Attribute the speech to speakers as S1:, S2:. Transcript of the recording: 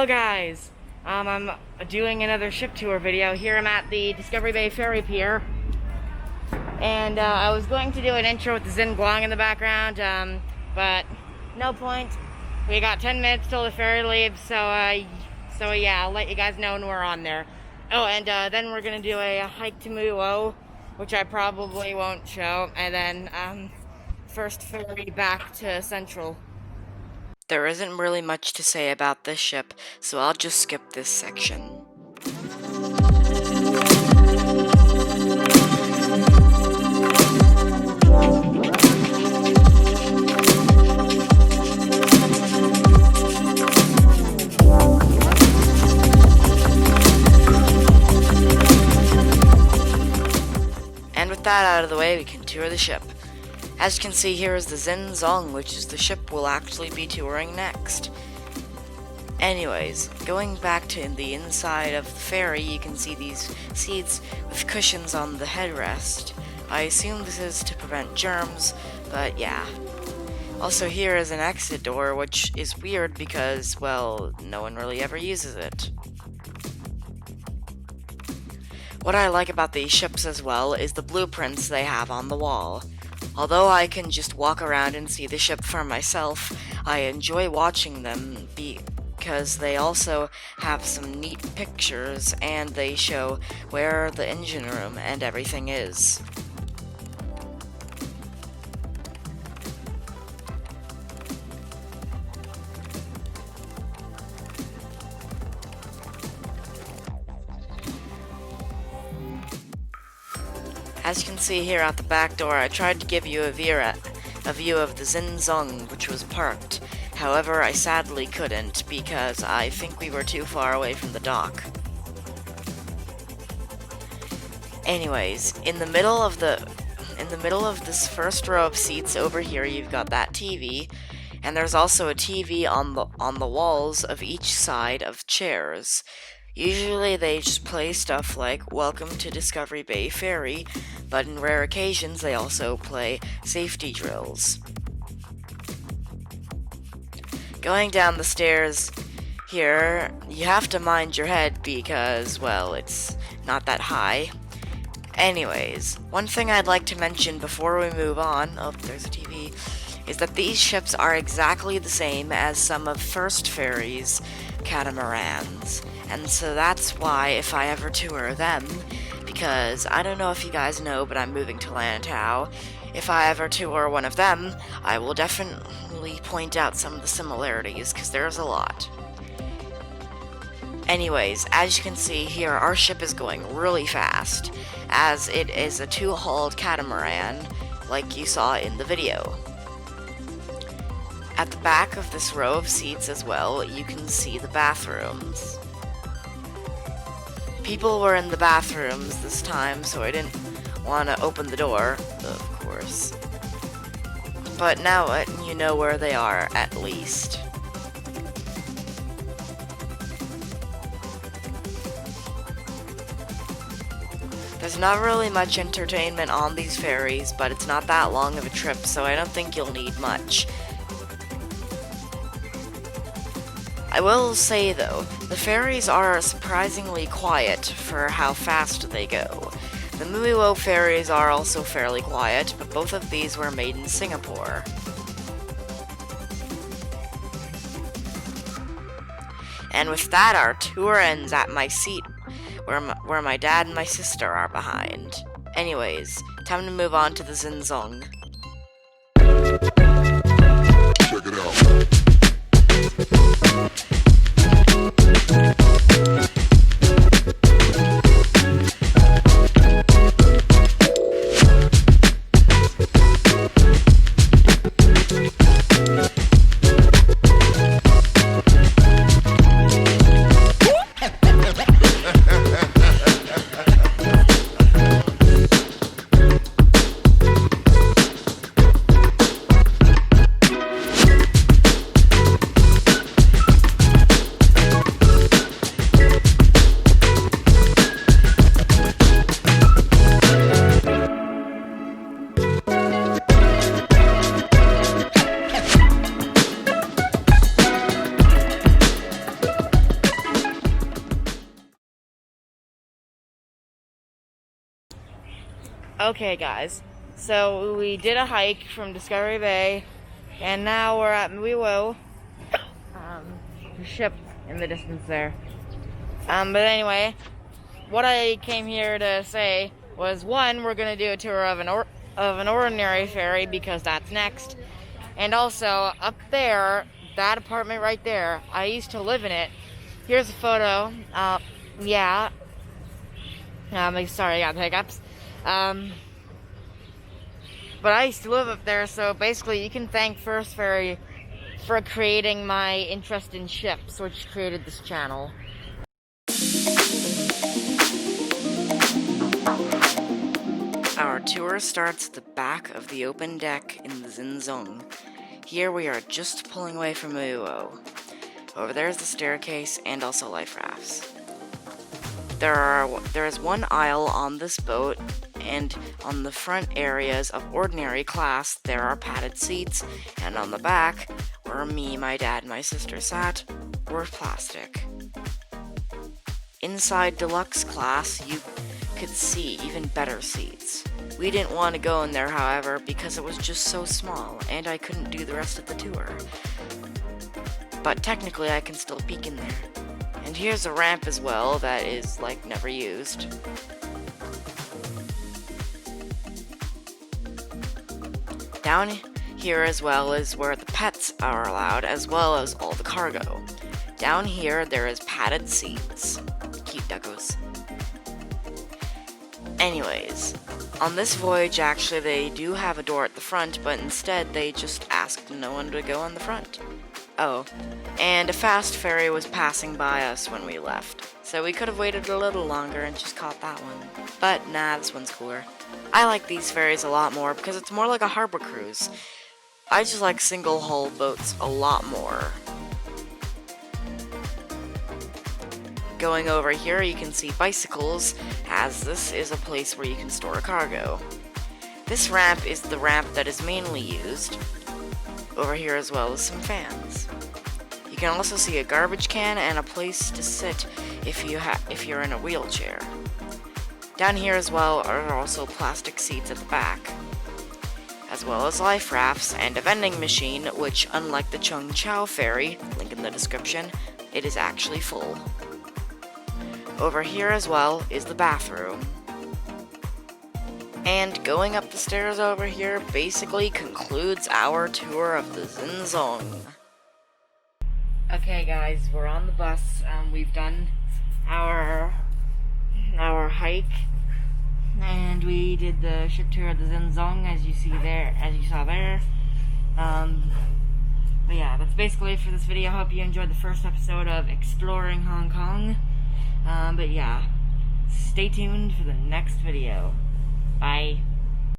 S1: Hello guys, I'm doing another ship tour video. Here I'm at the Discovery Bay Ferry Pier, and I was going to do an intro with the zong in the background, but no point. We got 10 minutes till the ferry leaves, so yeah, I'll let you guys know when we're on there. Oh, and then we're gonna do a hike to Muo, which I probably won't show, and then first ferry back to Central. There isn't really much to say about this ship, so I'll just skip this section. And with that out of the way, we can tour the ship. As you can see, here is the zong, which is the ship we'll actually be touring next. Anyways, going back to the inside of the ferry, you can see these seats with cushions on the headrest. I assume this is to prevent germs, but yeah. Also, here is an exit door, which is weird because, well, no one really ever uses it. What I like about these ships as well is the blueprints they have on the wall. Although I can just walk around and see the ship for myself, I enjoy watching them because they also have some neat pictures and they show where the engine room and everything is. As you can see here at the back door, I tried to give you a view of the zong, which was parked. However, I sadly couldn't because I think we were too far away from the dock. Anyways, in the middle of this first row of seats over here, you've got that TV, and there's also a TV on the walls of each side of chairs. Usually they just play stuff like Welcome to Discovery Bay Ferry, but in rare occasions they also play safety drills. Going down the stairs here, you have to mind your head because, well, it's not that high. Anyways, one thing I'd like to mention before we move on, oh, there's a TV, is that these ships are exactly the same as some of First Ferry's catamarans. And so that's why if I ever tour them, because I don't know if you guys know, but I'm moving to Lantau, if I ever tour one of them, I will definitely point out some of the similarities, because there's a lot. Anyways, as you can see here, our ship is going really fast, as it is a two-hulled catamaran, like you saw in the video. At the back of this row of seats as well, you can see the bathrooms. People were in the bathrooms this time, so I didn't want to open the door, of course. But now you know where they are, at least. There's not really much entertainment on these ferries, but it's not that long of a trip, so I don't think you'll need much. I will say though, the ferries are surprisingly quiet for how fast they go. The Muo ferries are also fairly quiet, but both of these were made in Singapore. And with that, our tour ends at my seat, where my dad and my sister are behind. Anyways, time to move on to the zong. Check it out. Okay, guys. So we did a hike from Discovery Bay, and now we're at Muiwo. The ship in the distance there. But anyway, what I came here to say was, one, we're gonna do a tour of an ordinary ferry because that's next, and also up there, that apartment right there, I used to live in it. Here's a photo. Yeah. Sorry, I got hiccups. But I used to live up there, so basically you can thank First Ferry for creating my interest in ships, which created this channel. Our tour starts at the back of the open deck in the zong. Here we are just pulling away from Muiwo. Over there is the staircase and also life rafts. There is one aisle on this boat, and on the front areas of ordinary class there are padded seats, and on the back, where me, my dad, and my sister sat, were plastic. Inside deluxe class, you could see even better seats. We didn't want to go in there, however, because it was just so small, and I couldn't do the rest of the tour. But technically I can still peek in there. And here's a ramp as well that is, like, never used. Down here as well is where the pets are allowed, as well as all the cargo. Down here there is padded seats. Cute duckos. Anyways, on this voyage actually they do have a door at the front, but instead they just asked no one to go on the front. Oh, and a fast ferry was passing by us when we left, so we could have waited a little longer and just caught that one. But nah, this one's cooler. I like these ferries a lot more because it's more like a harbor cruise. I just like single hull boats a lot more. Going over here you can see bicycles, as this is a place where you can store cargo. This ramp is the ramp that is mainly used. Over here as well as some fans. You can also see a garbage can and a place to sit if you're in a wheelchair. Down here as well are also plastic seats at the back, as well as life rafts and a vending machine, which, unlike the Chung Chau ferry, link in the description, it is actually full. Over here as well is the bathroom. And going up the stairs over here basically concludes our tour of the zong. Okay guys, we're on the bus. We've done our hike, and we did the ship tour of the zong as you saw there. But yeah, that's basically it for this video. I hope you enjoyed the first episode of Exploring Hong Kong. But yeah, stay tuned for the next video. Bye.